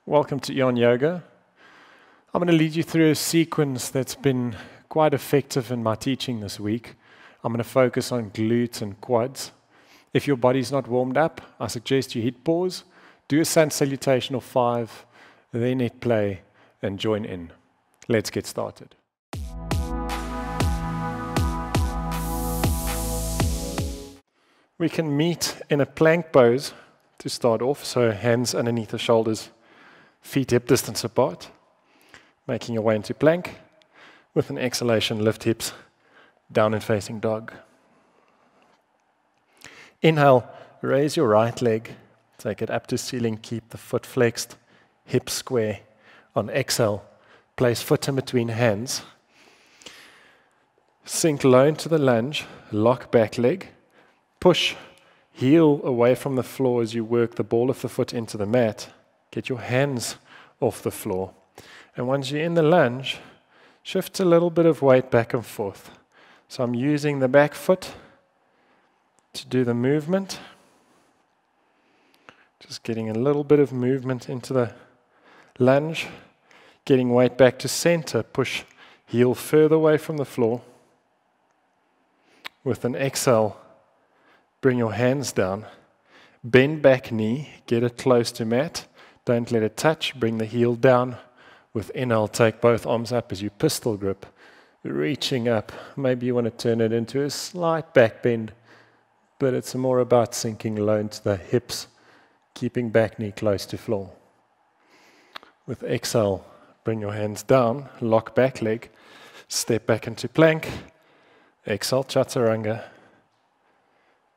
Welcome to EonYoga. I'm going to lead you through a sequence that's been quite effective in my teaching this week. I'm going to focus on glutes and quads. If your body's not warmed up, I suggest you hit pause, do a sun salutation of 5, then hit play and join in. Let's get started. We can meet in a plank pose to start off, so hands underneath the shoulders, feet hip distance apart, making your way into plank. With an exhalation, lift hips, down and facing dog. Inhale, raise your right leg, take it up to ceiling, keep the foot flexed, hips square. On exhale, place foot in between hands. Sink low into the lunge, lock back leg, push heel away from the floor as you work the ball of the foot into the mat. Get your hands off the floor. And once you're in the lunge, shift a little bit of weight back and forth. So I'm using the back foot to do the movement. Just getting a little bit of movement into the lunge. Getting weight back to center. Push heel further away from the floor. With an exhale, bring your hands down. Bend back knee. Get it close to mat. Don't let it touch. Bring the heel down. With inhale, take both arms up as you pistol grip. Reaching up. Maybe you want to turn it into a slight back bend, but it's more about sinking low into the hips, keeping back knee close to floor. With exhale, bring your hands down, lock back leg, step back into plank. Exhale, chaturanga.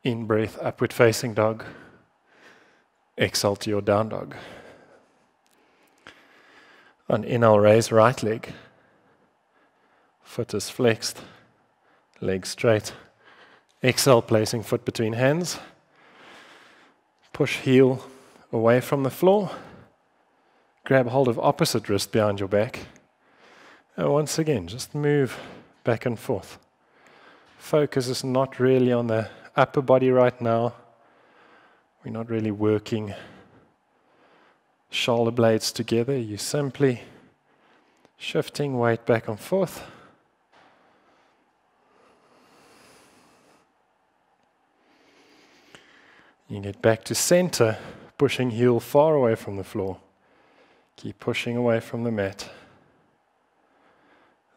In breath, upward facing dog. Exhale to your down dog. On inhale, raise right leg. Foot is flexed, leg straight. Exhale, placing foot between hands. Push heel away from the floor. Grab hold of opposite wrist behind your back. And once again, just move back and forth. Focus is not really on the upper body right now. We're not really working shoulder blades together. You're simply shifting weight back and forth. You get back to center, pushing heel far away from the floor. Keep pushing away from the mat.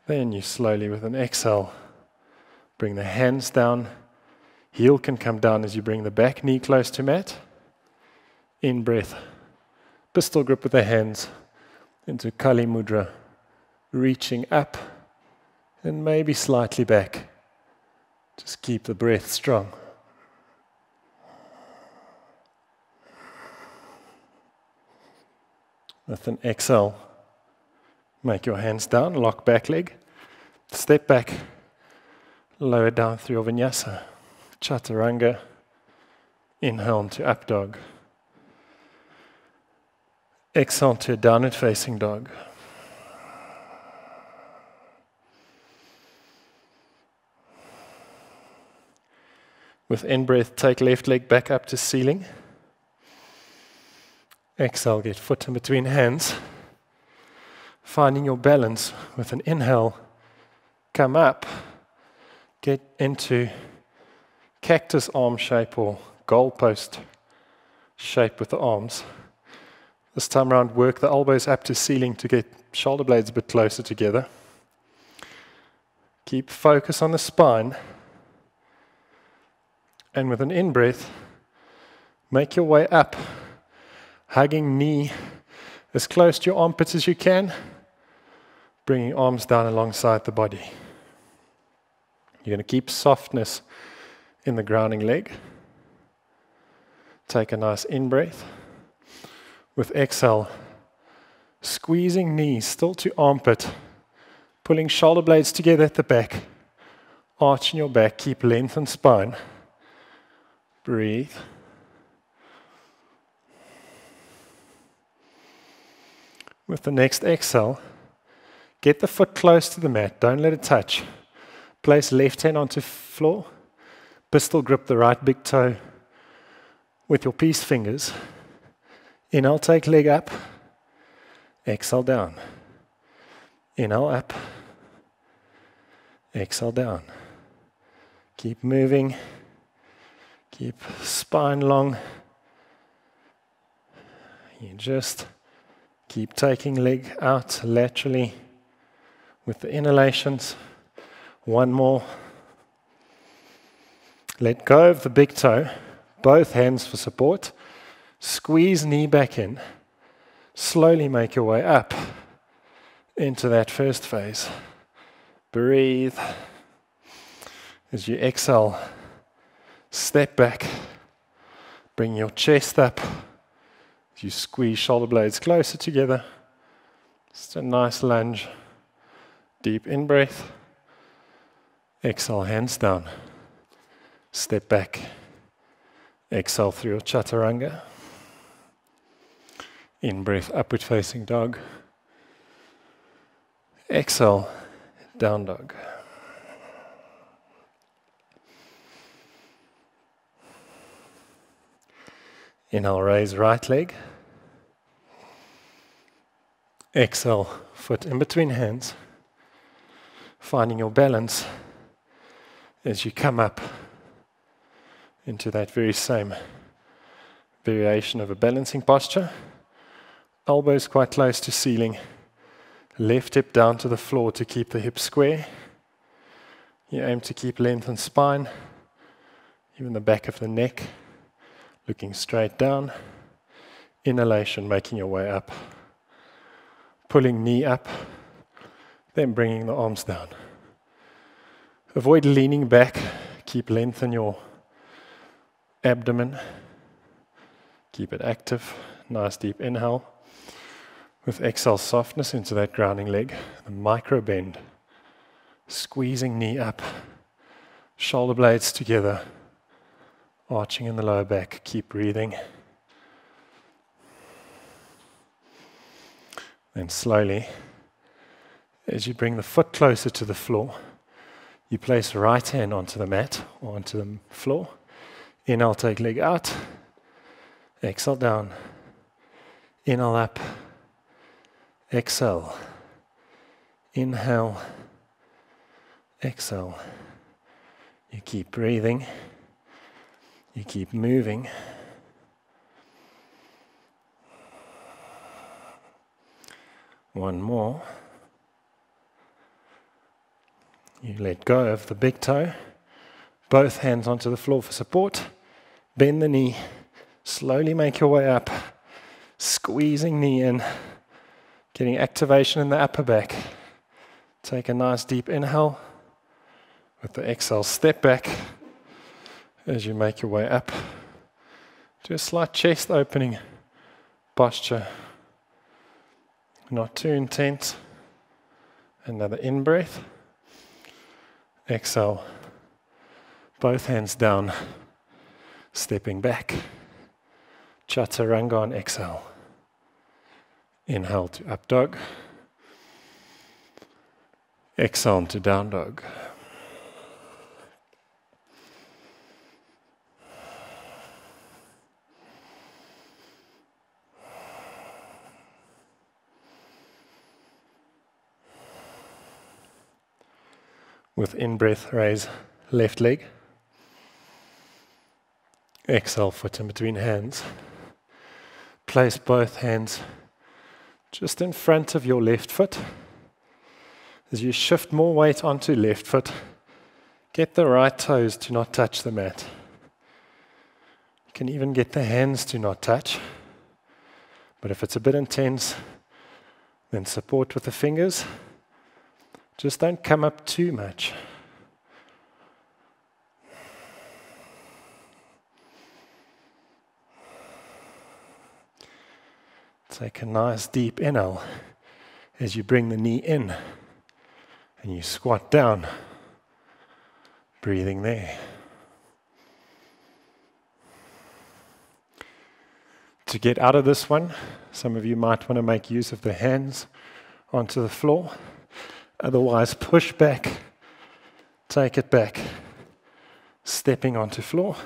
Then you slowly, with an exhale, bring the hands down. Heel can come down as you bring the back knee close to mat. In breath. Pistol grip with the hands into Kali Mudra, reaching up and maybe slightly back. Just keep the breath strong. With an exhale, make your hands down, lock back leg, step back, lower down through your vinyasa, chaturanga, inhale into up dog. Exhale to a downward facing dog. With in-breath, take left leg back up to ceiling. Exhale, get foot in between hands. Finding your balance with an inhale, come up, get into cactus arm shape or goalpost shape with the arms. This time around, work the elbows up to ceiling to get shoulder blades a bit closer together. Keep focus on the spine. And with an in-breath, make your way up, hugging knee as close to your armpits as you can, bringing arms down alongside the body. You're going to keep softness in the grounding leg. Take a nice in-breath. With exhale, squeezing knees still to armpit, pulling shoulder blades together at the back, arching your back, keep lengthened spine. Breathe. With the next exhale, get the foot close to the mat, don't let it touch. Place left hand onto floor, pistol grip the right big toe with your peace fingers. Inhale, take leg up. Exhale down. Inhale up. Exhale down. Keep moving. Keep spine long. You just keep taking leg out laterally with the inhalations. One more. Let go of the big toe. Both hands for support. Squeeze knee back in. Slowly make your way up into that first phase. Breathe. As you exhale, step back. Bring your chest up. As you squeeze shoulder blades closer together. Just a nice lunge. Deep in-breath. Exhale, hands down. Step back. Exhale through your chaturanga. In-breath, upward facing dog. Exhale, down dog. Inhale, raise right leg. Exhale, foot in between hands. Finding your balance as you come up into that very same variation of a balancing posture. Elbows quite close to ceiling. Left hip down to the floor to keep the hips square. You aim to keep lengthened spine, even the back of the neck, looking straight down. Inhalation, making your way up. Pulling knee up, then bringing the arms down. Avoid leaning back. Keep length in your abdomen. Keep it active. Nice deep inhale. With exhale, softness into that grounding leg. The micro bend. Squeezing knee up. Shoulder blades together. Arching in the lower back. Keep breathing. Then slowly, as you bring the foot closer to the floor, you place right hand onto the mat or onto the floor. Inhale, take leg out. Exhale down. Inhale up. Exhale. Inhale. Exhale. You keep breathing. You keep moving. One more. You let go of the big toe. Both hands onto the floor for support. Bend the knee. Slowly make your way up. Squeezing knee in. Getting activation in the upper back. Take a nice deep inhale. With the exhale, step back as you make your way up to a slight chest opening posture. Not too intense. Another in-breath. Exhale. Both hands down. Stepping back. Chaturanga on exhale. Inhale to up dog. Exhale to down dog. With in-breath, raise left leg. Exhale, foot in between hands. Place both hands just in front of your left foot. As you shift more weight onto left foot, get the right toes to not touch the mat. You can even get the hands to not touch. But if it's a bit intense, then support with the fingers. Just don't come up too much. Take a nice deep inhale as you bring the knee in and you squat down, breathing there. To get out of this one, some of you might want to make use of the hands onto the floor. Otherwise, push back, take it back, stepping onto floor,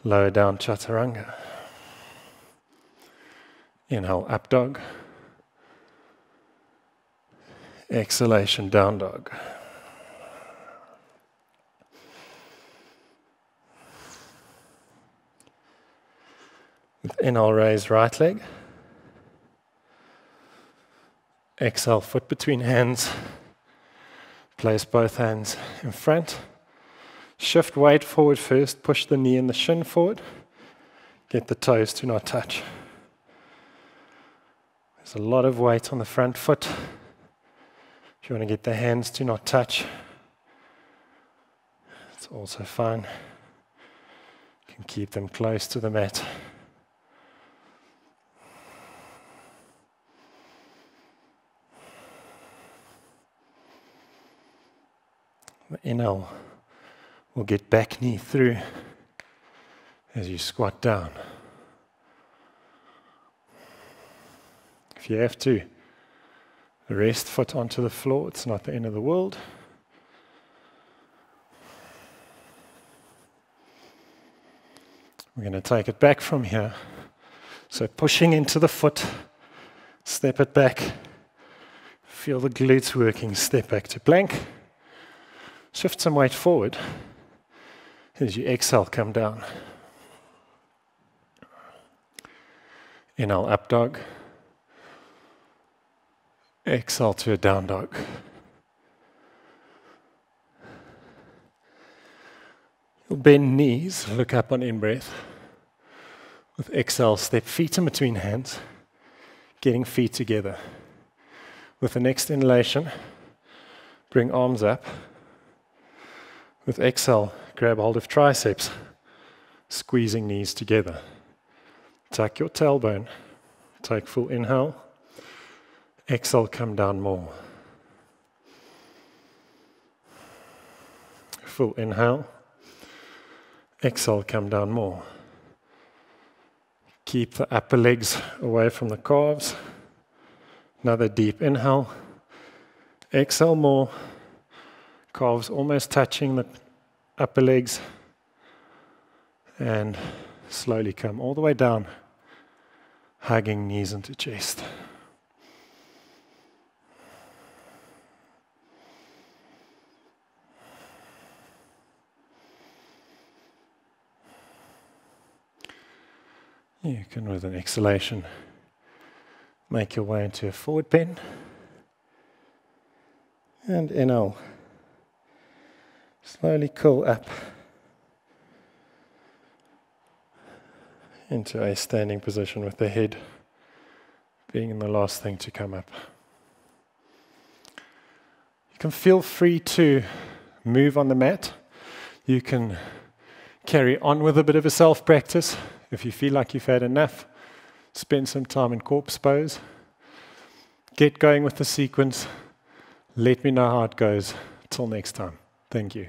lower down chaturanga. Inhale, up dog. Exhalation, down dog. With inhale, raise right leg. Exhale, foot between hands. Place both hands in front. Shift weight forward first. Push the knee and the shin forward. Get the toes to not touch. There's a lot of weight on the front foot. If you want to get the hands to not touch, it's also fine. You can keep them close to the mat. The inhale will get back knee through as you squat down. If you have to, rest foot onto the floor, it's not the end of the world. We're going to take it back from here. So pushing into the foot, step it back, feel the glutes working, step back to plank. Shift some weight forward as you exhale, come down. Inhale, up dog. Exhale to a down dog. You'll bend knees, look up on in-breath. With exhale, step feet in between hands, getting feet together. With the next inhalation, bring arms up. With exhale, grab hold of triceps, squeezing knees together. Tuck your tailbone. Take full inhale. Exhale, come down more. Full inhale. Exhale, come down more. Keep the upper legs away from the calves. Another deep inhale. Exhale more. Calves almost touching the upper legs. And slowly come all the way down, hugging knees into chest. You can, with an exhalation, make your way into a forward bend. And inhale. Slowly curl up into a standing position with the head being the last thing to come up. You can feel free to move on the mat. You can carry on with a bit of a self-practice. If you feel like you've had enough, spend some time in corpse pose. Get going with the sequence. Let me know how it goes. Till next time. Thank you.